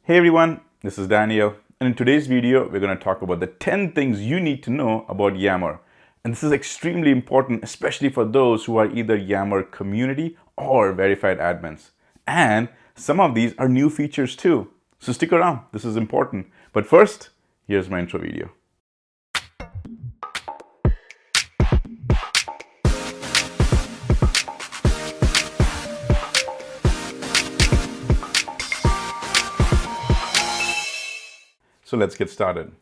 Hey everyone, this is Daniel, and in today's video, we're going to talk about the 10 things you need to know about Yammer. And this is extremely important, especially for those who are either Yammer community or verified admins. And some of these are new features too. So stick around, this is important. But first, here's my intro video. So let's get started.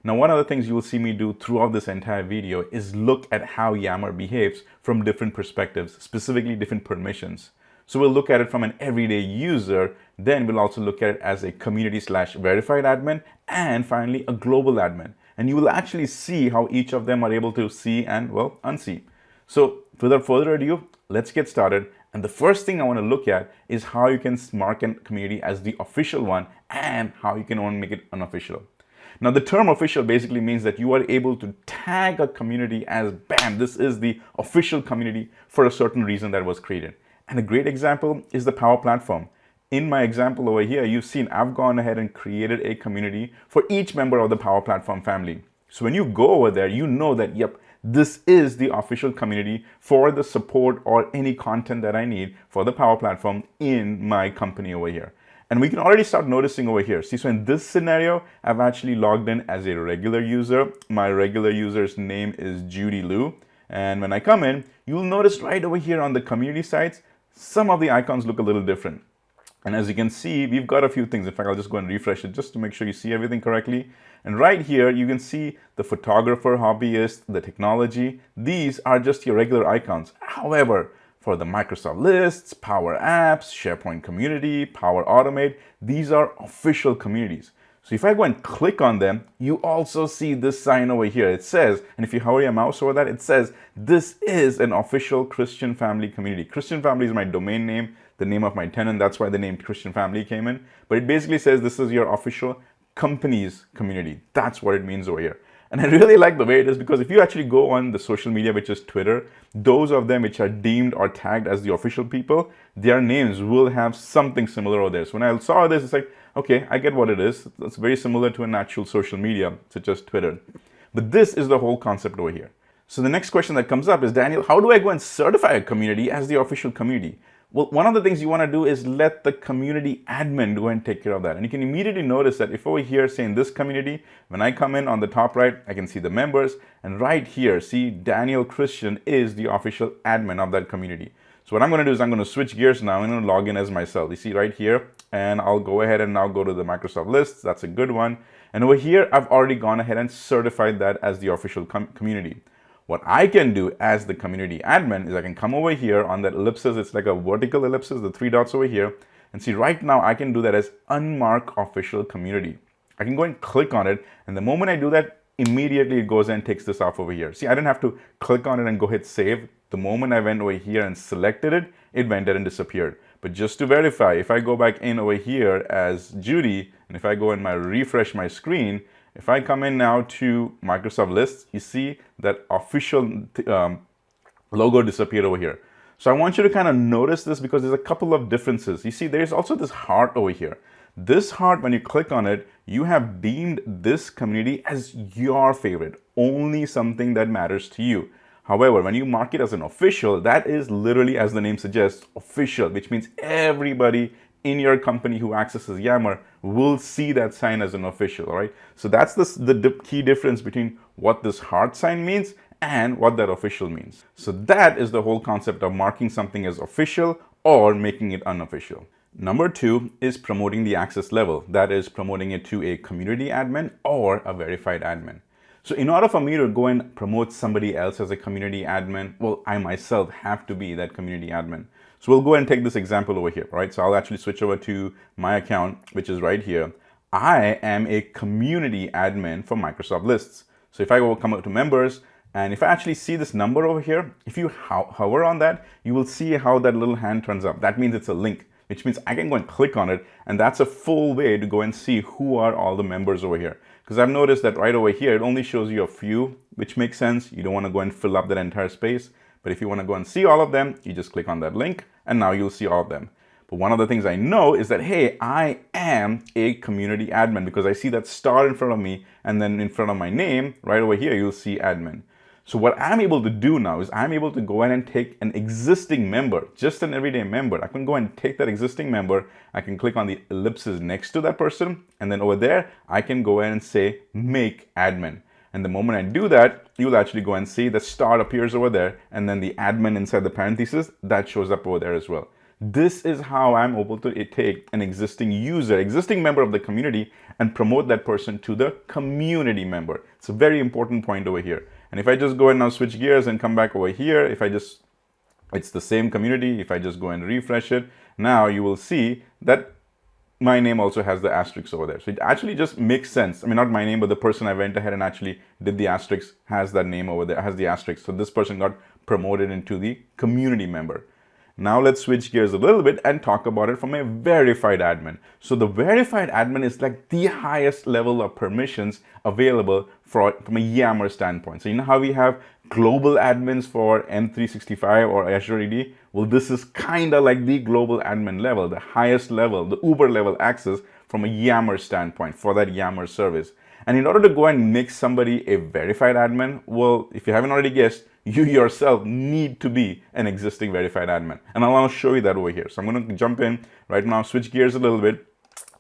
Now, one of the things you will see me do throughout this entire video is look at how Yammer behaves from different perspectives, specifically different permissions. So we'll look at it from an everyday user, then we'll also look at it as a community/verified admin, and finally a global admin. And you will actually see how each of them are able to see and, well, unsee. So without further ado, let's get started. And the first thing I want to look at is how you can mark a community as the official one and how you can only make it unofficial. Now, the term official basically means that you are able to tag a community as, bam, this is the official community for a certain reason that was created. And a great example is the Power Platform. In my example over here, you've seen I've gone ahead and created a community for each member of the Power Platform family. So when you go over there, you know that, yep, this is the official community for the support or any content that I need for the Power Platform in my company over here. And we can already start noticing over here. See, so in this scenario, I've actually logged in as a regular user. My regular user's name is Judy Lou. And when I come in, you'll notice right over here on the community sites, some of the icons look a little different. And as you can see, we've got a few things. In fact, I'll just go and refresh it just to make sure you see everything correctly. And right here, you can see the photographer, hobbyist, the technology. These are just your regular icons. However, for the Microsoft lists, Power Apps, SharePoint Community, Power Automate, these are official communities. So if I go and click on them, you also see this sign over here. It says, and if you hover your mouse over that, it says, this is an official Christian Family community. Christian Family is my domain name, the name of my tenant. That's why the name Christian Family came in. But it basically says this is your official company's community. That's what it means over here. And I really like the way it is because if you actually go on the social media, which is Twitter, those of them which are deemed or tagged as the official people, their names will have something similar over there. So when I saw this, it's like, okay, I get what it is. It's very similar to an actual social media, such as Twitter. But this is the whole concept over here. So the next question that comes up is, Daniel, how do I go and certify a community as the official community? Well, one of the things you want to do is let the community admin go and take care of that. And you can immediately notice that if over here, say in this community, when I come in on the top right, I can see the members. And right here, see Daniel Christian is the official admin of that community. So what I'm going to do is I'm going to switch gears now. I'm going to log in as myself. You see right here, and I'll go ahead and now go to the Microsoft lists. That's a good one. And over here, I've already gone ahead and certified that as the official community. What I can do as the community admin is I can come over here on that ellipsis. It's like a vertical ellipsis, the three dots over here. And see right now I can do that as unmarked official community. I can go and click on it. And the moment I do that, immediately it goes and takes this off over here. See, I didn't have to click on it and go hit save. The moment I went over here and selected it, it went there and disappeared. But just to verify, if I go back in over here as Judy, and if I go and refresh my screen, if I come in now to Microsoft lists, you see that official logo disappeared over here. So I want you to kind of notice this because there's a couple of differences. You see, there's also this heart over here. This heart, when you click on it, you have deemed this community as your favorite, only something that matters to you. However, when you mark it as an official, that is literally, as the name suggests, official, which means everybody in your company who accesses Yammer will see that sign as an official, all right? So that's the key difference between what this heart sign means and what that official means. So that is the whole concept of marking something as official or making it unofficial. Number two is promoting the access level. That is promoting it to a community admin or a verified admin. So in order for me to go and promote somebody else as a community admin, well, I myself have to be that community admin. So we'll go and take this example over here, right? So I'll actually switch over to my account, which is right here. I am a community admin for Microsoft lists. So if I go come up to members, and if I actually see this number over here, if you hover on that, you will see how that little hand turns up. That means it's a link, which means I can go and click on it. And that's a full way to go and see who are all the members over here. Because I've noticed that right over here, it only shows you a few, which makes sense. You don't want to go and fill up that entire space. But if you want to go and see all of them, you just click on that link and now you'll see all of them. But one of the things I know is that, hey, I am a community admin because I see that star in front of me, and then in front of my name, right over here, you'll see admin. So what I'm able to do now is I'm able to go in and take an existing member, just an everyday member. I can go and take that existing member. I can click on the ellipses next to that person. And then over there, I can go in and say, make admin. And the moment I do that, you'll actually go and see the star appears over there. And then the admin inside the parentheses, that shows up over there as well. This is how I'm able to take an existing user, existing member of the community, and promote that person to the community member. It's a very important point over here. And if I just go and now switch gears and come back over here, it's the same community. If I just go and refresh it, now you will see that my name also has the asterisk over there. So it actually just makes sense. I mean, not my name, but the person I went ahead and actually did the asterisk has that name over there, has the asterisk. So this person got promoted into the community member. Now let's switch gears a little bit and talk about it from a verified admin. So the verified admin is like the highest level of permissions available from a Yammer standpoint. So you know how we have global admins for M365 or Azure AD? Well, this is kind of like the global admin level, the highest level, the Uber level access from a Yammer standpoint for that Yammer service. And in order to go and make somebody a verified admin, well, if you haven't already guessed, you yourself need to be an existing verified admin. And I want to show you that over here. So I'm going to jump in right now, switch gears a little bit,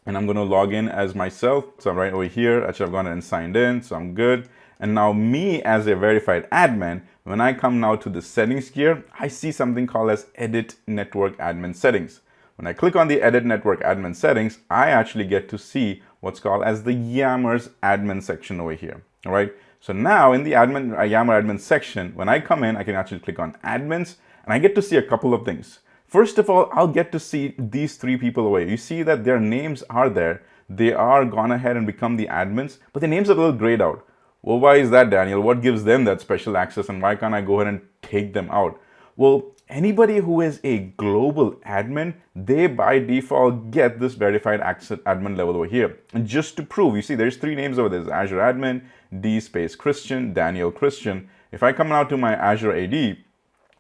and I'm going to log in as myself. So I'm right over here. Actually, I've gone and signed in, so I'm good. And now me as a verified admin, when I come now to the settings gear, I see something called as Edit Network Admin Settings. When I click on the Edit Network Admin Settings, I actually get to see what's called as the Yammer's admin section over here. All right. So now in the Yammer admin section, when I come in, I can actually click on admins and I get to see a couple of things. First of all, I'll get to see these three people away. You see that their names are there. They are gone ahead and become the admins, but their names are a little grayed out. Well, why is that, Daniel? What gives them that special access and why can't I go ahead and take them out? Well, anybody who is a global admin, they by default get this verified access admin level over here. And just to prove, you see there's three names over there. There's Azure admin, D space Christian, Daniel Christian. If I come now to my Azure AD,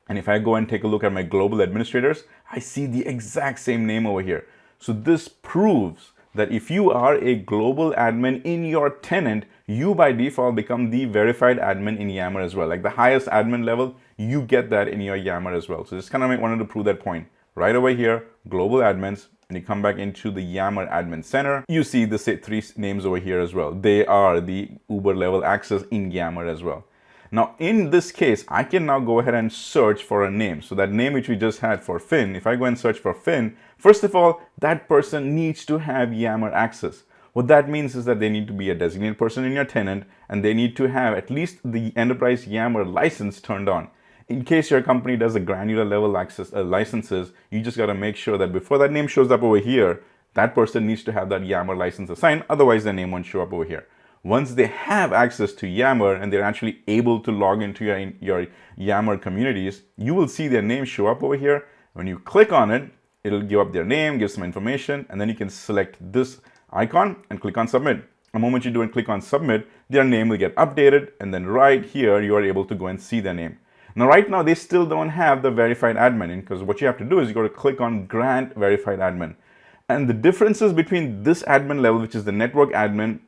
and if I go and take a look at my global administrators, I see the exact same name over here. So this proves that if you are a global admin in your tenant, you by default become the verified admin in Yammer as well. Like the highest admin level, you get that in your Yammer as well. So just kind of wanted to prove that point. Right over here, global admins, and you come back into the Yammer admin center, you see the three names over here as well. They are the Uber level access in Yammer as well. Now, in this case, I can now go ahead and search for a name. So that name which we just had for Finn, if I go and search for Finn, first of all, that person needs to have Yammer access. What that means is that they need to be a designated person in your tenant, and they need to have at least the enterprise Yammer license turned on. In case your company does a granular level access licenses, you just got to make sure that before that name shows up over here, that person needs to have that Yammer license assigned. Otherwise, their name won't show up over here. Once they have access to Yammer and they're actually able to log into your Yammer communities, you will see their name show up over here. When you click on it, it'll give up their name, give some information, and then you can select this icon and click on submit. The moment you do and click on submit, their name will get updated, and then right here you are able to go and see their name. Now right now they still don't have the verified admin, because what you have to do is you got to click on grant verified admin. And the differences between this admin level, which is the network admin,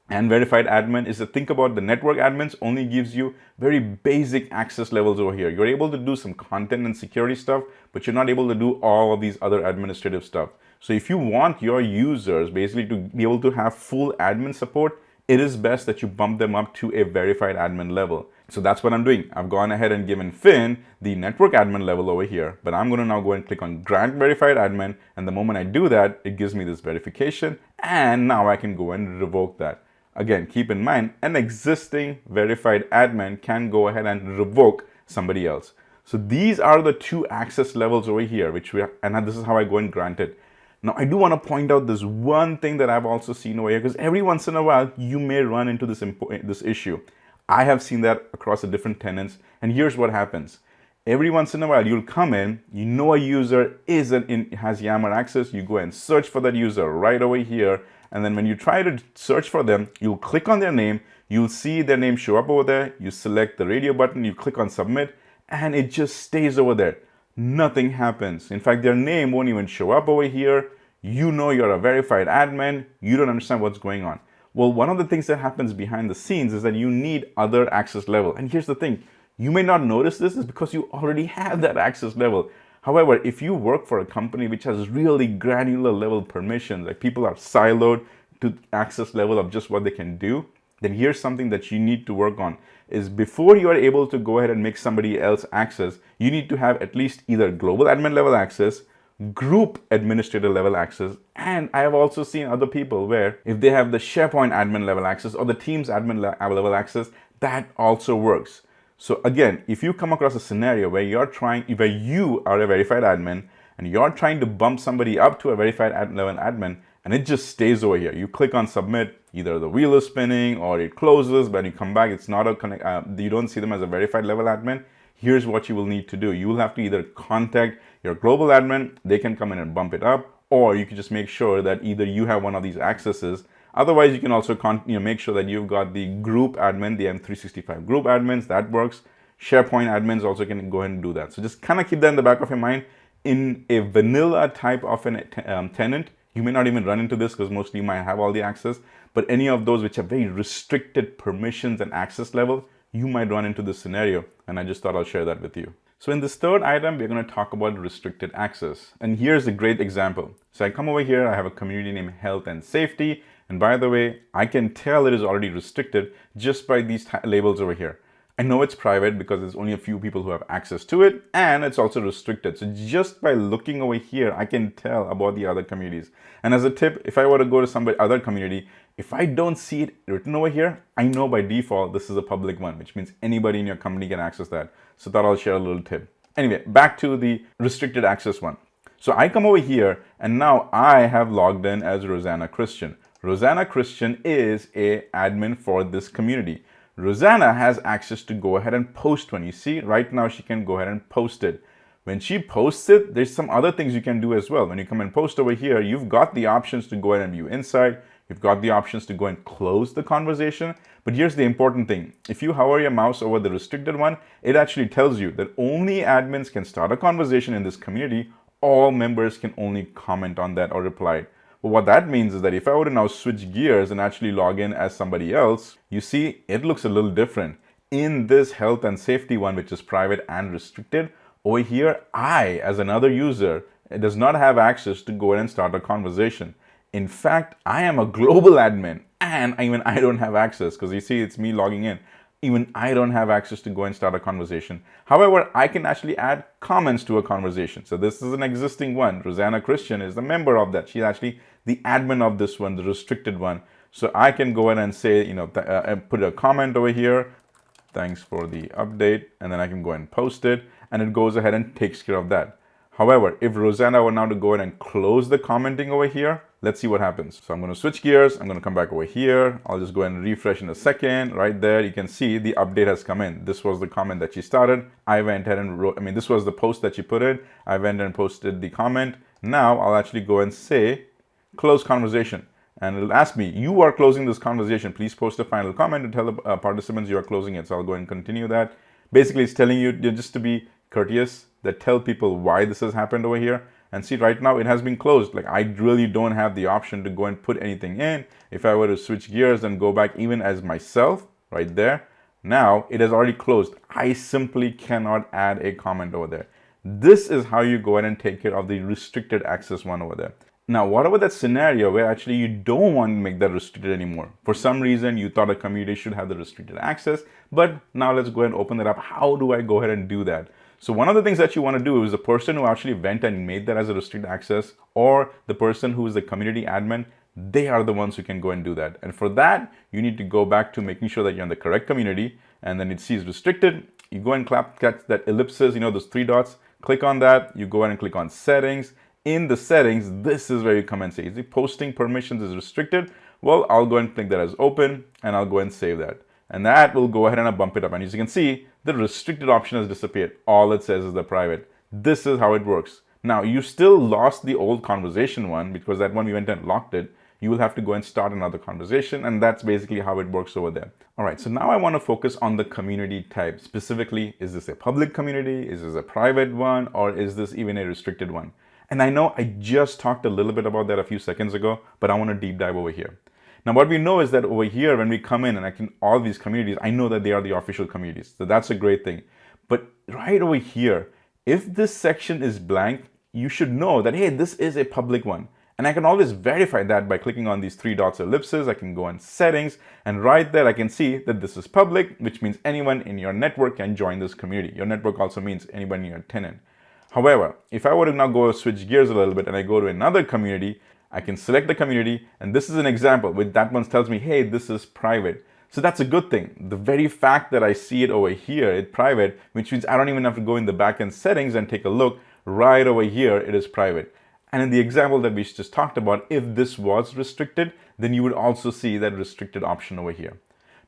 and verified admin is to think about the network admins only gives you very basic access levels over here. You're able to do some content and security stuff, but you're not able to do all of these other administrative stuff. So if you want your users basically to be able to have full admin support, it is best that you bump them up to a verified admin level. So that's what I'm doing. I've gone ahead and given Finn the network admin level over here, but I'm going to now go and click on grant verified admin. And the moment I do that, it gives me this verification, and now I can go and revoke that. Again, keep in mind, an existing verified admin can go ahead and revoke somebody else. So these are the two access levels over here, and this is how I go and grant it. Now, I do want to point out this one thing that I've also seen over here, because every once in a while, you may run into this issue. I have seen that across the different tenants, and here's what happens. Every once in a while, you'll come in, you know a user has Yammer access, you go and search for that user right over here, and then when you try to search for them, you'll click on their name, you'll see their name show up over there, you select the radio button, you click on submit, and it just stays over there. nothing happens. In fact, their name won't even show up over here. You know you're a verified admin. You don't understand what's going on. Well, one of the things that happens behind the scenes is that you need other access level. And here's the thing, you may not notice this is because you already have that access level. However, if you work for a company which has really granular level permissions, like people are siloed to access level of just what they can do, then here's something that you need to work on is before you are able to go ahead and make somebody else access, you need to have at least either global admin level access, group administrator level access, and I have also seen other people where if they have the SharePoint admin level access or the Teams admin level access, that also works. So again, if you come across a scenario where you are a verified admin and you're trying to bump somebody up to a verified level admin and it just stays over here, you click on submit, either the wheel is spinning or it closes, but you come back, it's not you don't see them as a verified level admin. Here's what you will need to do. You will have to either contact your global admin, they can come in and bump it up, or you can just make sure that either you have one of these accesses. Otherwise, you can also make sure that you've got the group admin, the M365 group admins, that works. SharePoint admins also can go ahead and do that. So just kind of keep that in the back of your mind. In a vanilla type of a tenant, you may not even run into this because mostly you might have all the access, but any of those which have very restricted permissions and access level, you might run into this scenario, and I just thought I'll share that with you. So in this third item, we're going to talk about restricted access. And here's a great example. So I come over here, I have a community named Health and Safety. And by the way, I can tell it is already restricted just by these labels over here. I know it's private because there's only a few people who have access to it, and it's also restricted. So just by looking over here, I can tell about the other communities. And as a tip, if I were to go to some other community, if I don't see it written over here, I know by default this is a public one, which means anybody in your company can access that. So thought I'll share a little tip. Anyway, back to the restricted access one. So I come over here and now I have logged in as Rosanna Christian. Rosanna Christian is an admin for this community. Rosanna has access to go ahead and post one. You see, right now she can go ahead and post it. When she posts it, there's some other things you can do as well. When you come and post over here, you've got the options to go ahead and view inside. You've got the options to go and close the conversation. But here's the important thing. If you hover your mouse over the restricted one, it actually tells you that only admins can start a conversation in this community. All members can only comment on that or reply. But what that means is that if I were to now switch gears and actually log in as somebody else, you see, it looks a little different. In this health and safety one, which is private and restricted, over here, I, as another user, does not have access to go ahead and start a conversation. In fact, I am a global admin and even I don't have access because you see, it's me logging in. Even I don't have access to go and start a conversation. However, I can actually add comments to a conversation. So this is an existing one. Rosanna Christian is the member of that. She's actually the admin of this one, the restricted one. So I can go ahead and say, put a comment over here. Thanks for the update. And then I can go and post it. And it goes ahead and takes care of that. However, if Rosanna were now to go ahead and close the commenting over here, let's see what happens. So I'm going to switch gears. I'm going to come back over here. I'll just go ahead and refresh in a second. Right there, you can see the update has come in. This was the comment that she started. I went ahead and wrote, this was the post that she put in. I went and posted the comment. Now I'll actually go and say, close conversation. And it'll ask me, you are closing this conversation. Please post a final comment to tell the participants you are closing it. So I'll go and continue that. Basically, it's telling you just to be courteous, that tell people why this has happened over here. And see, right now it has been closed. Like I really don't have the option to go and put anything in. If I were to switch gears and go back even as myself right there, now it has already closed. I simply cannot add a comment over there. This is how you go ahead and take care of the restricted access one over there. Now, what about that scenario where actually you don't want to make that restricted anymore? For some reason, you thought a community should have the restricted access, but now let's go ahead and open that up. How do I go ahead and do that? So one of the things that you want to do is the person who actually went and made that as a restricted access, or the person who is the community admin, they are the ones who can go and do that. And for that, you need to go back to making sure that you're in the correct community, and then it sees restricted. You go and catch that ellipses, those three dots, click on that. You go ahead and click on settings. In the settings, this is where you come and say, is the posting permissions is restricted? Well, I'll go and click that as open, and I'll go and save that. And that will go ahead and bump it up. And as you can see, the restricted option has disappeared. All it says is the private. This is how it works. Now, you still lost the old conversation one because that one we went and locked it. you will have to go and start another conversation, and that's basically how it works over there. All right, so now I want to focus on the community type. Specifically, is this a public community? Is this a private one? Or is this even a restricted one? And I know I just talked a little bit about that a few seconds ago, but I want to deep dive over here. Now, what we know is that over here, when we come in and I can, all these communities, I know that they are the official communities. So that's a great thing. But right over here, if this section is blank, you should know that, hey, this is a public one. And I can always verify that by clicking on these three dots ellipses. I can go on settings, and right there I can see that this is public, which means anyone in your network can join this community. Your network also means anybody in your tenant. However, if I were to now go switch gears a little bit and I go to another community, I can select the community, and this is an example with that one tells me, hey, this is private. So that's a good thing. The very fact that I see it over here, it's private, which means I don't even have to go in the backend settings and take a look. Right over here, it is private. And in the example that we just talked about, if this was restricted, then you would also see that restricted option over here.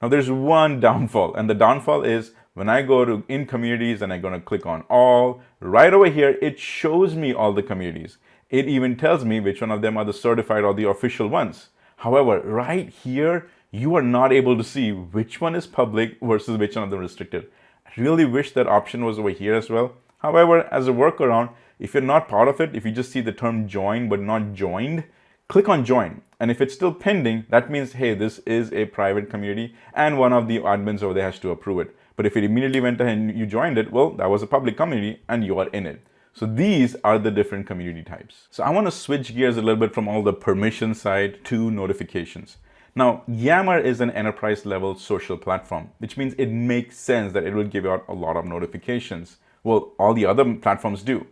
Now there's one downfall, and the downfall is when I go to in communities and I'm going to click on all, right over here, it shows me all the communities. It even tells me which one of them are the certified or the official ones. However, right here, you are not able to see which one is public versus which one of them restricted. I really wish that option was over here as well. However, as a workaround, if you're not part of it, if you just see the term join but not joined, click on join. And if it's still pending, that means, hey, this is a private community and one of the admins over there has to approve it. But if it immediately went ahead and you joined it, well, that was a public community and you are in it. So these are the different community types. So I want to switch gears a little bit from all the permission side to notifications. Now, Yammer is an enterprise level social platform, which means it makes sense that it will give out a lot of notifications. Well, all the other platforms do.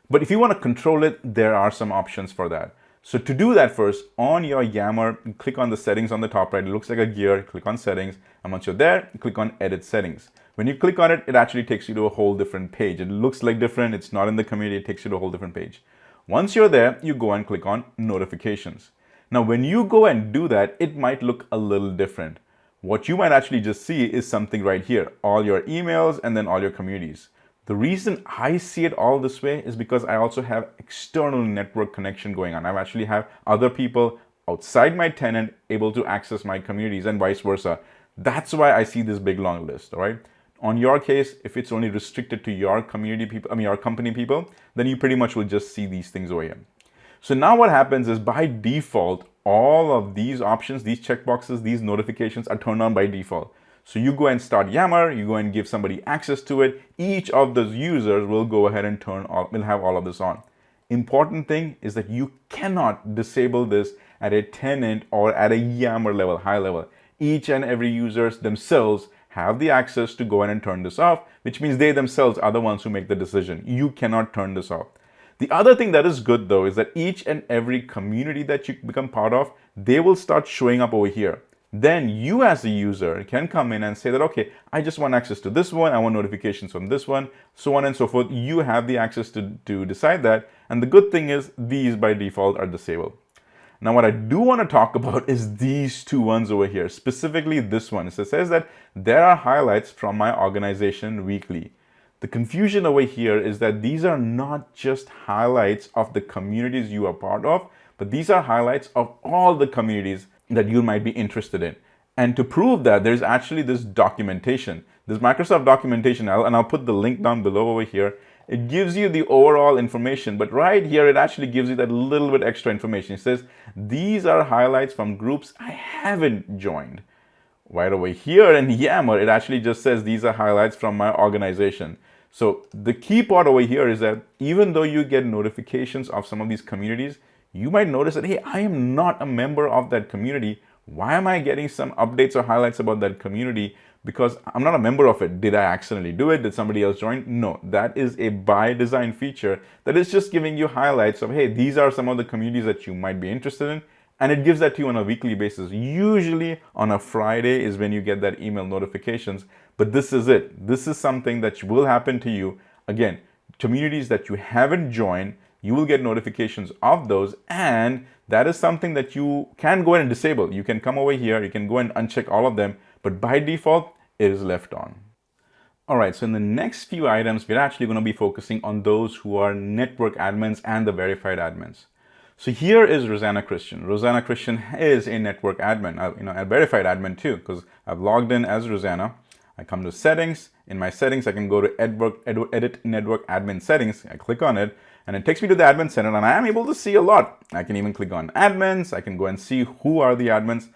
But if you want to control it, there are some options for that. So to do that, first, on your Yammer, click on the settings on the top right. It looks like a gear. Click on settings. And once you're there, click on edit settings. When you click on it, it actually takes you to a whole different page. It looks like different. It's not in the community. It takes you to a whole different page. Once you're there, you go and click on notifications. Now, when you go and do that, it might look a little different. What you might actually just see is something right here, all your emails and then all your communities. The reason I see it all this way is because I also have external network connection going on. I actually have other people outside my tenant able to access my communities and vice versa. That's why I see this big long list, all right? On your case, if it's only restricted to your community people, your company people, then you pretty much will just see these things over here. So now what happens is by default, all of these options, these checkboxes, these notifications are turned on by default. So you go and start Yammer, you go and give somebody access to it. Each of those users will go ahead and will have all of this on. Important thing is that you cannot disable this at a tenant or at a Yammer level, high level. Each and every users themselves have the access to go in and turn this off, which means they themselves are the ones who make the decision. You cannot turn this off. The other thing that is good though is that each and every community that you become part of, they will start showing up over here. Then you as a user can come in and say that, okay, I just want access to this one, I want notifications from this one, so on and so forth. You have the access to decide that. And the good thing is these by default are disabled. Now, what I do want to talk about is these two ones over here, specifically this one. So it says that there are highlights from my organization weekly. The confusion over here is that these are not just highlights of the communities you are part of, but these are highlights of all the communities that you might be interested in. And to prove that, there's actually this documentation, this Microsoft documentation, and I'll put the link down below over here. It gives you the overall information, but right here, it actually gives you that little bit extra information. It says, these are highlights from groups I haven't joined. Right over here in Yammer, it actually just says, these are highlights from my organization. So the key part over here is that even though you get notifications of some of these communities, you might notice that, hey, I am not a member of that community. Why am I getting some updates or highlights about that community? Because I'm not a member of it. Did I accidentally do it? Did somebody else join? No, that is a by design feature that is just giving you highlights of, hey, these are some of the communities that you might be interested in. And it gives that to you on a weekly basis. Usually on a Friday is when you get that email notifications. But this is it. This is something that will happen to you. Again, communities that you haven't joined, you will get notifications of those, and that is something that you can go ahead and disable. You can come over here, you can go and uncheck all of them, but by default, it is left on. All right, so in the next few items, we're actually going to be focusing on those who are network admins and the verified admins. So here is Rosanna Christian. Rosanna Christian is a network admin, a verified admin too, because I've logged in as Rosanna. I come to settings. In my settings, I can go to edit network admin settings. I click on it and it takes me to the admin center, and I am able to see a lot. I can even click on admins. I can go and see who are the admins.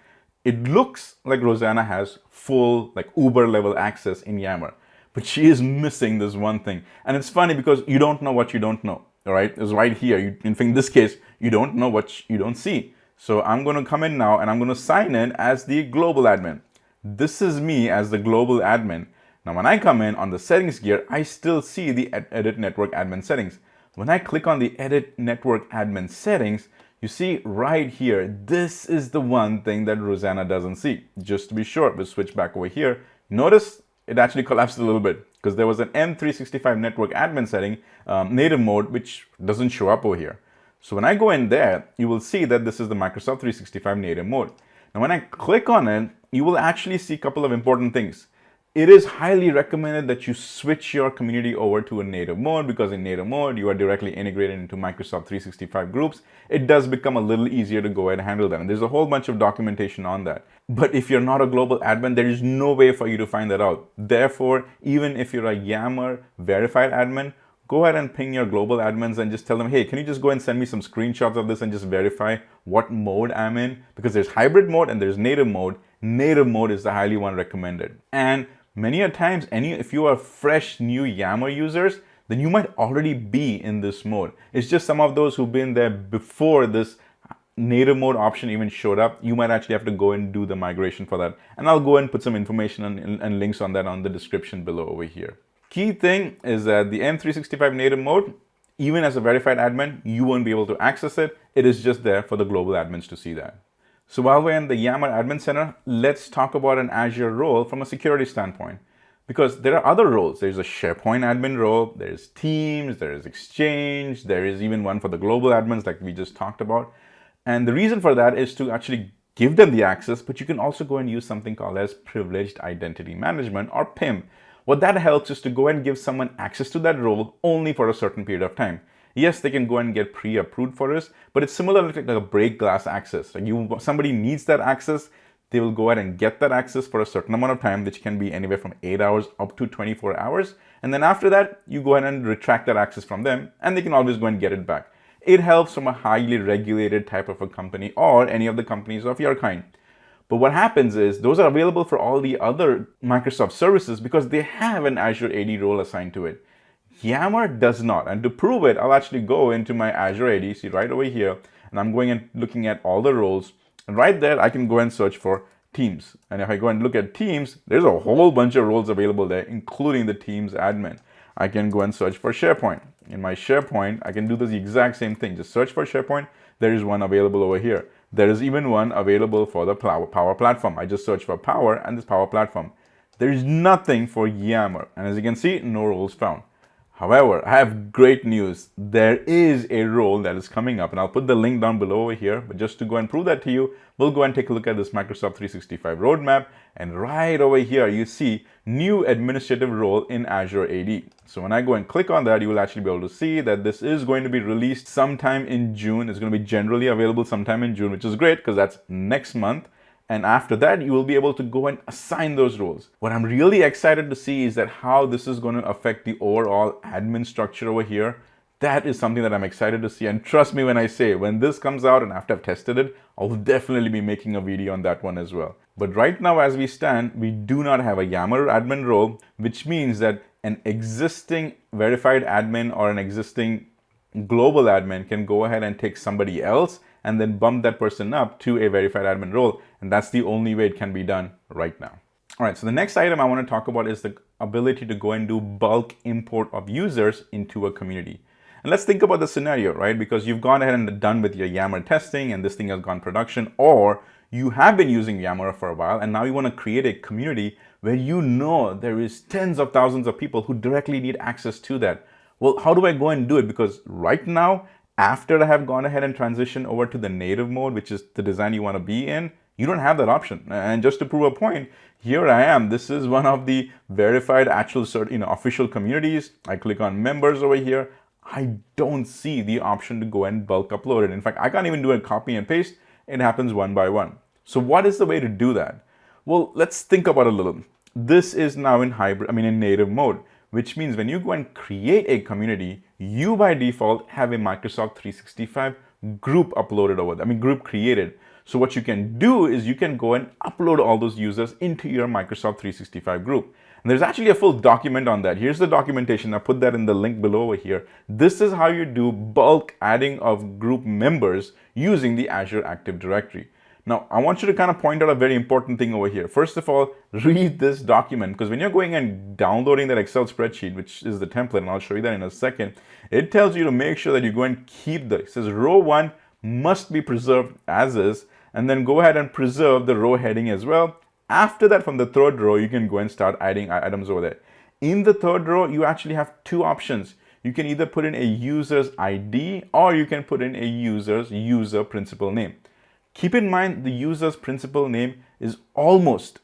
It looks like Rosanna has full, like Uber level access in Yammer, but she is missing this one thing. And it's funny because you don't know what you don't know. All right, it's right here. In this case, you don't know what you don't see. So I'm going to come in now and I'm going to sign in as the global admin. This is me as the global admin. Now, when I come in on the settings gear, I still see the edit network admin settings. When I click on the edit network admin settings, you see right here, this is the one thing that Rosanna doesn't see. Just to be sure, we'll switch back over here. Notice it actually collapsed a little bit because there was an M365 network admin setting, native mode, which doesn't show up over here. So when I go in there, you will see that this is the Microsoft 365 native mode. Now, when I click on it, you will actually see a couple of important things. It is highly recommended that you switch your community over to a native mode, because in native mode, you are directly integrated into Microsoft 365 groups. It does become a little easier to go ahead and handle that. And there's a whole bunch of documentation on that. But if you're not a global admin, there is no way for you to find that out. Therefore, even if you're a Yammer verified admin, go ahead and ping your global admins and just tell them, hey, can you just go and send me some screenshots of this and just verify what mode I'm in? Because there's hybrid mode and there's native mode. Native mode is the highly one recommended. And many a times, if you are fresh new Yammer users, then you might already be in this mode. It's just some of those who've been there before this native mode option even showed up. You might actually have to go and do the migration for that. And I'll go and put some information and links on that on the description below over here. Key thing is that the M365 native mode, even as a verified admin, you won't be able to access it. It is just there for the global admins to see that. So while we're in the Yammer Admin Center, let's talk about an Azure role from a security standpoint. Because there are other roles. There's a SharePoint admin role, there's Teams, there is Exchange, there is even one for the global admins like we just talked about. And the reason for that is to actually give them the access, but you can also go and use something called as Privileged Identity Management, or PIM. What that helps is to go and give someone access to that role only for a certain period of time. Yes, they can go and get pre-approved for this, but it's similar to like a break glass access. Like somebody needs that access, they will go ahead and get that access for a certain amount of time, which can be anywhere from 8 hours up to 24 hours. And then after that, you go ahead and retract that access from them, and they can always go and get it back. It helps from a highly regulated type of a company or any of the companies of your kind. But what happens is those are available for all the other Microsoft services because they have an Azure AD role assigned to it. Yammer does not. And to prove it, I'll actually go into my Azure AD, see right over here, and I'm going and looking at all the roles. And right there, I can go and search for Teams. And if I go and look at Teams, there's a whole bunch of roles available there, including the Teams admin. I can go and search for SharePoint. In my SharePoint, I can do the exact same thing. Just search for SharePoint. There is one available over here. There is even one available for the Power Platform. I just search for Power and this Power Platform. There is nothing for Yammer. And as you can see, no roles found. However, I have great news. There is a role that is coming up, and I'll put the link down below over here. But just to go and prove that to you, we'll go and take a look at this Microsoft 365 roadmap. And right over here, you see new administrative role in Azure AD. So when I go and click on that, you will actually be able to see that this is going to be released sometime in June. It's going to be generally available sometime in June, which is great because that's next month. And after that, you will be able to go and assign those roles. What I'm really excited to see is that how this is going to affect the overall admin structure over here. That is something that I'm excited to see. And trust me when I say, when this comes out and after I've tested it, I'll definitely be making a video on that one as well. But right now, as we stand, we do not have a Yammer admin role, which means that an existing verified admin or an existing global admin can go ahead and take somebody else and then bump that person up to a verified admin role. And that's the only way it can be done right now. All right, so the next item I want to talk about is the ability to go and do bulk import of users into a community. And let's think about the scenario, right? Because you've gone ahead and done with your Yammer testing and this thing has gone production, or you have been using Yammer for a while and now you want to create a community where you know there is tens of thousands of people who directly need access to that. Well, how do I go and do it? Because right now, after I have gone ahead and transitioned over to the native mode, which is the design you want to be in, you don't have that option. And just to prove a point, here I am. This is one of the verified actual official communities. I click on members over here. I don't see the option to go and bulk upload it. In fact, I can't even do a copy and paste. It happens one by one. So what is the way to do that? Well, let's think about it a little. This is now in in native mode, which means when you go and create a community, you by default have a Microsoft 365 group uploaded over there, group created. So what you can do is you can go and upload all those users into your Microsoft 365 group. And there's actually a full document on that. Here's the documentation. I'll put that in the link below over here. This is how you do bulk adding of group members using the Azure Active Directory. Now, I want you to kind of point out a very important thing over here. First of all, read this document, because when you're going and downloading that Excel spreadsheet, which is the template, and I'll show you that in a second, it tells you to make sure that you go and keep it says row 1 must be preserved as is, and then go ahead and preserve the row heading as well. After that, from the third row, you can go and start adding items over there. In the third row, you actually have two options. You can either put in a user's ID or you can put in a user's user principal name. Keep in mind the user's principal name is almost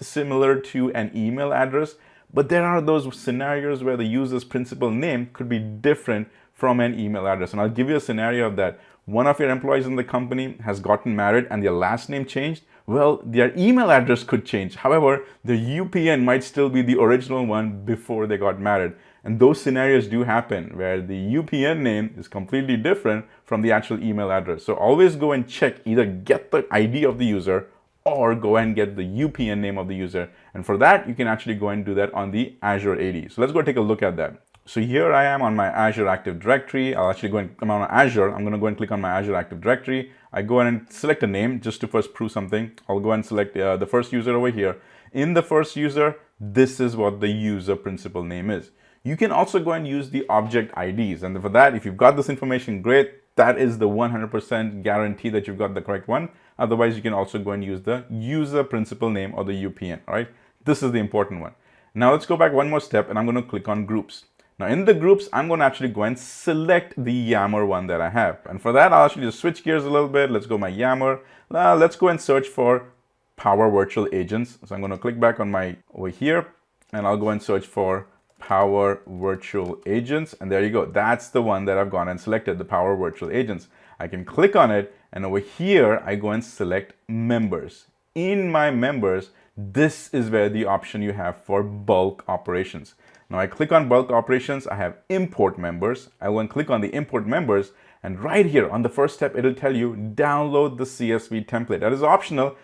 similar to an email address, but there are those scenarios where the user's principal name could be different from an email address. And I'll give you a scenario of that. One of your employees in the company has gotten married and their last name changed. Well, their email address could change. However, the UPN might still be the original one before they got married. And those scenarios do happen where the UPN name is completely different from the actual email address. So always go and check, either get the ID of the user or go and get the UPN name of the user. And for that, you can actually go and do that on the Azure AD. So let's go take a look at that. So here I am on my Azure Active Directory. I'll actually go and come on Azure. I'm going to go and click on my Azure Active Directory. I go in and select a name just to first prove something. I'll go and select the first user over here. In the first user, this is what the user principal name is. You can also go and use the object IDs. And for that, if you've got this information, great. That is the 100% guarantee that you've got the correct one. Otherwise, you can also go and use the user principal name or the UPN, all right? This is the important one. Now let's go back one more step and I'm going to click on groups. Now in the groups, I'm going to actually go and select the Yammer one that I have. And for that, I'll actually just switch gears a little bit. Let's go my Yammer. Now let's go and search for Power Virtual Agents. So I'm going to click back on my over here and I'll go and search for Power Virtual Agents. And there you go. That's the one that I've gone and selected, the Power Virtual Agents. I can click on it and over here, I go and select members. In my members, this is where the option you have for bulk operations. Now I click on bulk operations, I have import members. I go and click on the import members, and right here on the first step, it'll tell you download the CSV template. That is optional.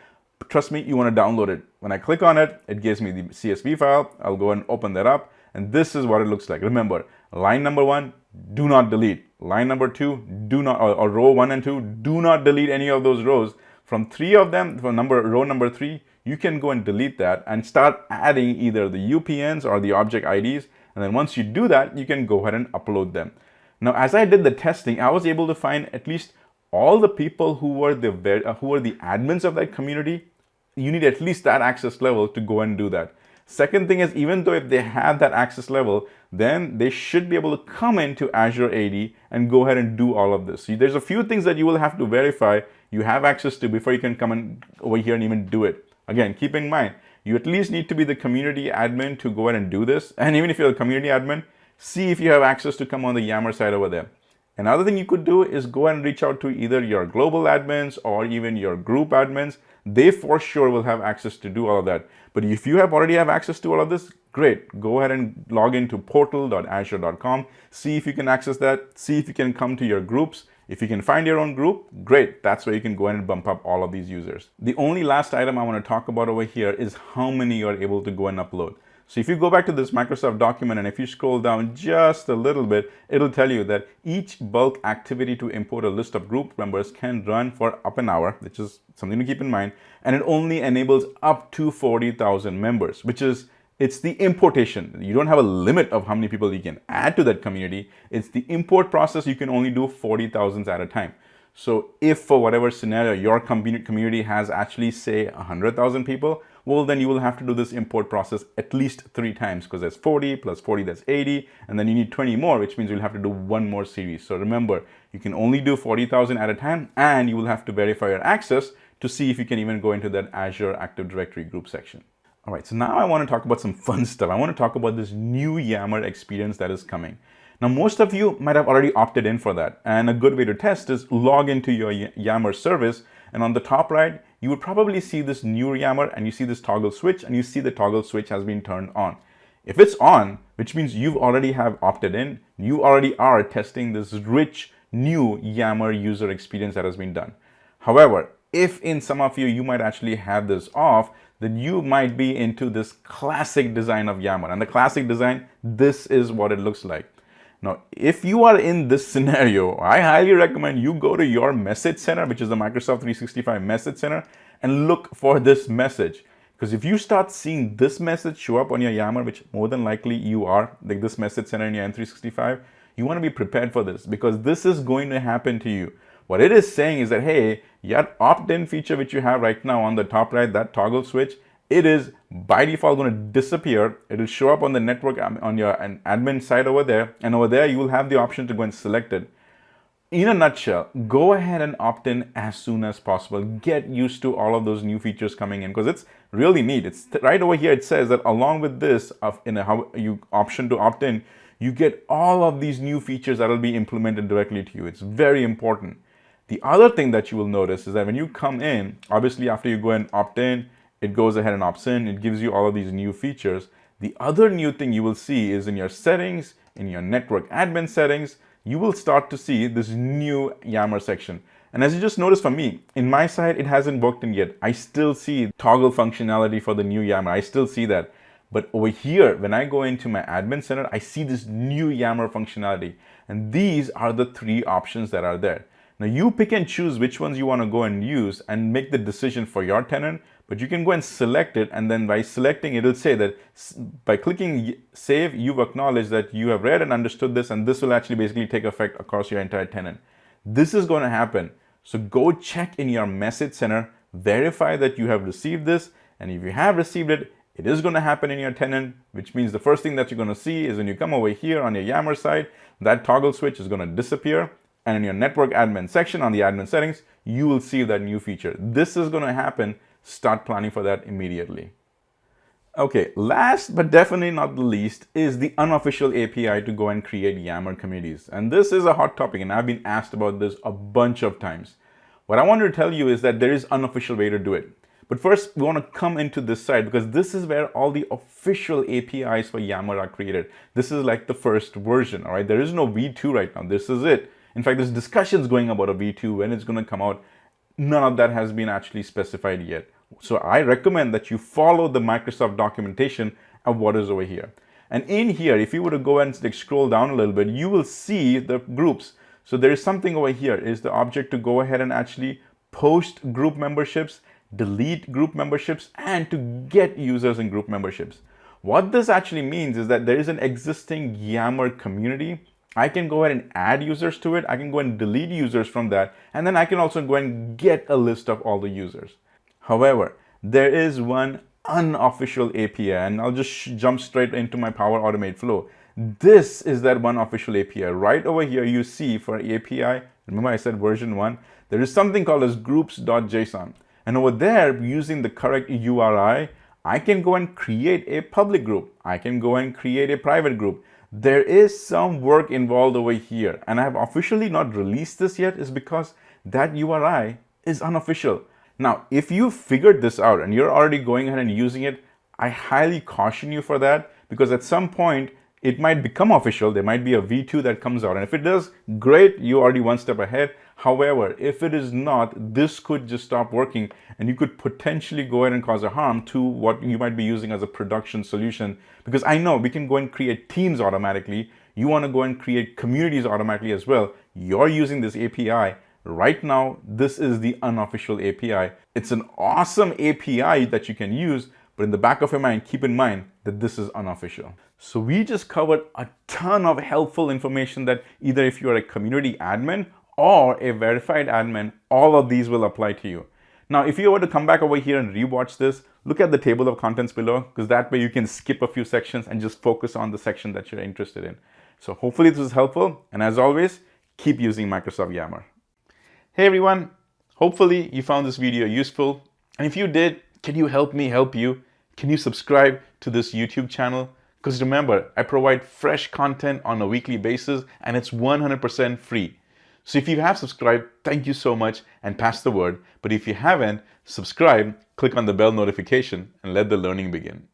Trust me, you want to download it. When I click on it, it gives me the CSV file. I'll go and open that up, and this is what it looks like. Remember, line number 1, do not delete. Line number 2, do not, or row 1 and 2, do not delete any of those rows. From 3 of them, for row number 3, you can go and delete that and start adding either the UPNs or the object IDs. And then once you do that, you can go ahead and upload them. Now, as I did the testing, I was able to find at least all the people who were the admins of that community. You need at least that access level to go and do that. Second thing is, even though if they have that access level, then they should be able to come into Azure AD and go ahead and do all of this. See, there's a few things that you will have to verify you have access to before you can come in over here and even do it. Again, keep in mind, you at least need to be the community admin to go ahead and do this. And even if you're a community admin, see if you have access to come on the Yammer side over there. Another thing you could do is go and reach out to either your global admins or even your group admins. They for sure will have access to do all of that. But if you already have access to all of this, great. Go ahead and log into portal.azure.com. See if you can access that. See if you can come to your groups. If you can find your own group, great. That's where you can go in and bump up all of these users. The only last item I want to talk about over here is how many you're able to go and upload. So if you go back to this Microsoft document and if you scroll down just a little bit, it'll tell you that each bulk activity to import a list of group members can run for up an hour, which is something to keep in mind. And it only enables up to 40,000 members, which is it's the importation. You don't have a limit of how many people you can add to that community. It's the import process. You can only do 40,000 at a time. So if for whatever scenario your community has actually say 100,000 people, well, then you will have to do this import process at least 3 times, because there's 40 plus 40, that's 80. And then you need 20 more, which means you'll have to do one more series. So remember, you can only do 40,000 at a time, and you will have to verify your access to see if you can even go into that Azure Active Directory group section. All right, so now I want to talk about some fun stuff. I want to talk about this new Yammer experience that is coming. Now, most of you might have already opted in for that. And a good way to test is log into your Yammer service. And on the top right, you would probably see this new Yammer and you see this toggle switch and you see the toggle switch has been turned on. If it's on, which means you already have opted in, you already are testing this rich new Yammer user experience that has been done. However, if in some of you might actually have this off, then you might be into this classic design of Yammer. And the classic design, this is what it looks like. Now, if you are in this scenario, I highly recommend you go to your message center, which is the Microsoft 365 message center, and look for this message. Because if you start seeing this message show up on your Yammer, which more than likely you are, like this message center in your M365, you want to be prepared for this because this is going to happen to you. What it is saying is that, hey, that opt-in feature which you have right now on the top right, that toggle switch, it is by default going to disappear. It will show up on the network on your admin side over there. And over there, you will have the option to go and select it. In a nutshell, go ahead and opt in as soon as possible. Get used to all of those new features coming in because it's really neat. It's right over here. It says that along with this, option to opt in, you get all of these new features that will be implemented directly to you. It's very important. The other thing that you will notice is that when you come in, obviously after you go and opt in, it goes ahead and opts in. It gives you all of these new features. The other new thing you will see is in your settings, in your network admin settings, you will start to see this new Yammer section. And as you just noticed for me, in my side, it hasn't worked in yet. I still see toggle functionality for the new Yammer. I still see that. But over here, when I go into my admin center, I see this new Yammer functionality. And these are the three options that are there. Now you pick and choose which ones you want to go and use and make the decision for your tenant, but you can go and select it. And then by selecting, it'll say that by clicking save, you've acknowledged that you have read and understood this, and this will actually basically take effect across your entire tenant. This is going to happen. So go check in your message center, verify that you have received this. And if you have received it, it is going to happen in your tenant, which means the first thing that you're going to see is when you come over here on your Yammer side, that toggle switch is going to disappear. And in your network admin section on the admin settings, you will see that new feature. This is going to happen. Start planning for that immediately. Okay, last but definitely not the least is the unofficial API to go and create Yammer communities. And this is a hot topic and I've been asked about this a bunch of times. What I wanted to tell you is that there is an unofficial way to do it. But first, we want to come into this side because this is where all the official APIs for Yammer are created. This is like the first version, all right? There is no V2 right now. This is it. In fact, there's discussions going about a V2 when it's going to come out. None of that has been actually specified yet. So I recommend that you follow the Microsoft documentation of what is over here. And in here, if you were to go and scroll down a little bit, you will see the groups. So there is something over here is the object to go ahead and actually post group memberships, delete group memberships, and to get users in group memberships. What this actually means is that there is an existing Yammer community. I can go ahead and add users to it. I can go and delete users from that. And then I can also go and get a list of all the users. However, there is one unofficial API, and I'll just jump straight into my Power Automate flow. This is that one official API. Right over here, you see for API, remember I said version 1, there is something called as groups.json. And over there, using the correct URI, I can go and create a public group. I can go and create a private group. There is some work involved over here, and I have officially not released this yet is because that URI is unofficial. Now, if you figured this out and you're already going ahead and using it, I highly caution you for that because at some point it might become official. There might be a V2 that comes out, and if it does, great, you're already one step ahead. However, if it is not, this could just stop working and you could potentially go ahead and cause a harm to what you might be using as a production solution. Because I know we can go and create teams automatically. You want to go and create communities automatically as well. You're using this API. Right now, this is the unofficial API. It's an awesome API that you can use, but in the back of your mind, keep in mind that this is unofficial. So we just covered a ton of helpful information that either if you're a community admin or a verified admin, all of these will apply to you. Now, if you were to come back over here and rewatch this, look at the table of contents below, because that way you can skip a few sections and just focus on the section that you're interested in. So hopefully this was helpful. And as always, keep using Microsoft Yammer. Hey everyone, hopefully you found this video useful. And if you did, can you help me help you? Can you subscribe to this YouTube channel? Because remember, I provide fresh content on a weekly basis and it's 100% free. So if you have subscribed, thank you so much and pass the word. But if you haven't, subscribe, click on the bell notification and let the learning begin.